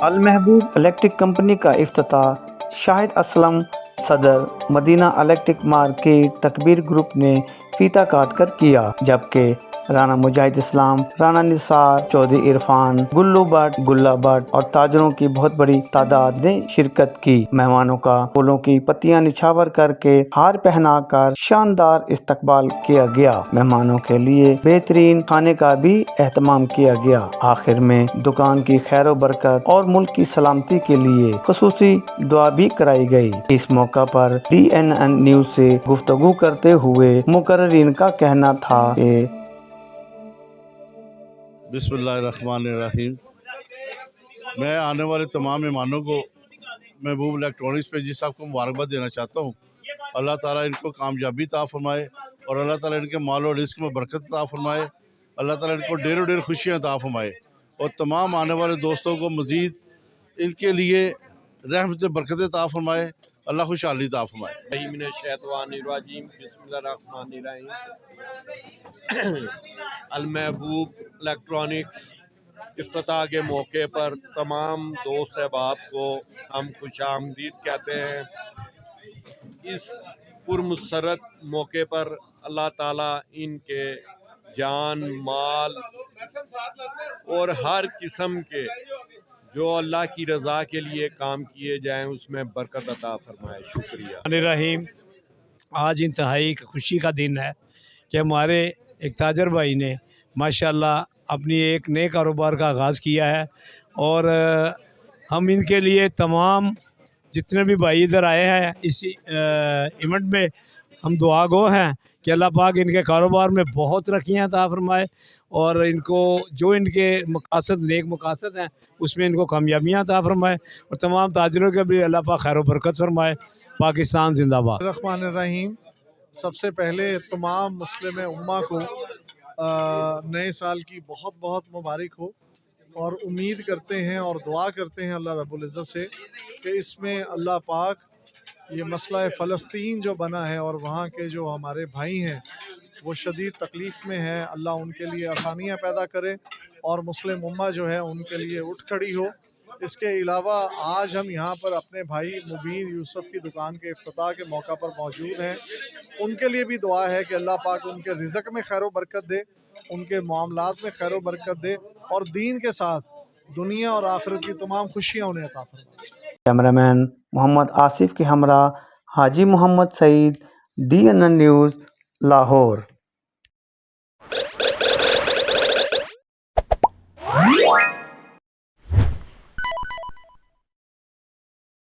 المحبوب electric company کا افتتاح شاہد اسلم صدر مدینہ الیکٹرک مارکیٹ تکبیر گروپ نے فیتا کاٹ کر کیا، جبکہ رانا مجاہد اسلام، رانا نثار، چودھری عرفان، گلو بٹ، گلہ بٹ اور تاجروں کی بہت بڑی تعداد نے شرکت کی۔ مہمانوں کا پھولوں کی پتیاں نچھاور کر کے ہار پہنا کر شاندار استقبال کیا گیا۔ مہمانوں کے لیے بہترین کھانے کا بھی اہتمام کیا گیا۔ آخر میں دکان کی خیر و برکت اور ملک کی سلامتی کے لیے خصوصی دعا بھی کرائی گئی۔ اس موقع پر DNN نیوز سے گفتگو کرتے ہوئے مقررین کا کہنا تھا کہ بسم اللہ الرحمن الرحیم۔ میں آنے والے تمام مہمانوں کو محبوب الیکٹرانکس پہ صاحب کو مبارکباد دینا چاہتا ہوں۔ اللہ تعالیٰ ان کو کامیابی عطا فرمائے اور اللہ تعالیٰ ان کے مال و رزق میں برکت عطا فرمائے۔ اللہ تعالیٰ ان کو ڈھیر و ڈھیر خوشیاں عطا فرمائے اور تمام آنے والے دوستوں کو مزید ان کے لیے رحمت برکت عطا فرمائے، اللہ خوشحالی عطا فرمائے۔ من الشیطان الرجیم، بسم اللہ الرحمن الرحیم۔ المحبوب الیکٹرانکس افتتاح کے موقع پر تمام دوست احباب کو ہم خوش آمدید کہتے ہیں۔ اس پرمسرت موقع پر اللہ تعالیٰ ان کے جان، مال اور ہر قسم کے جو اللہ کی رضا کے لیے کام کیے جائیں اس میں برکت عطا فرمائے۔ شکریہ۔ رحیم، آج انتہائی خوشی کا دن ہے کہ ہمارے ایک تاجر بھائی نے ماشاءاللہ اپنی ایک نئے کاروبار کا آغاز کیا ہے، اور ہم ان کے لیے تمام جتنے بھی بھائی ادھر آئے ہیں اس ایونٹ میں ہم دعا گو ہیں کہ اللہ پاک ان کے کاروبار میں بہت ترقیاں عطا فرمائے اور ان کو جو ان کے مقاصد نیک مقاصد ہیں اس میں ان کو کامیابیاں عطا فرمائے، اور تمام تاجروں کے بھی اللہ پاک خیر و برکت فرمائے۔ پاکستان زندہ باد۔ الرحمن الرحیم۔ سب سے پہلے تمام مسلم امہ کو نئے سال کی بہت بہت مبارک ہو، اور امید کرتے ہیں اور دعا کرتے ہیں اللہ رب العزت سے کہ اس میں اللہ پاک یہ مسئلہ فلسطین جو بنا ہے اور وہاں کے جو ہمارے بھائی ہیں وہ شدید تکلیف میں ہیں، اللہ ان کے لیے آسانیاں پیدا کرے اور مسلم امہ جو ہے ان کے لیے اٹھ کھڑی ہو۔ اس کے علاوہ آج ہم یہاں پر اپنے بھائی مبین یوسف کی دکان کے افتتاح کے موقع پر موجود ہیں۔ ان کے لیے بھی دعا ہے کہ اللہ پاک ان کے رزق میں خیر و برکت دے، ان کے معاملات میں خیر و برکت دے، اور دین کے ساتھ دنیا اور آخرت کی تمام خوشیاں انہیں عطا فرمائے۔ کیمرہ مین محمد آصف کے ہمراہ حاجی محمد سعید، DNN نیوز، لاہور۔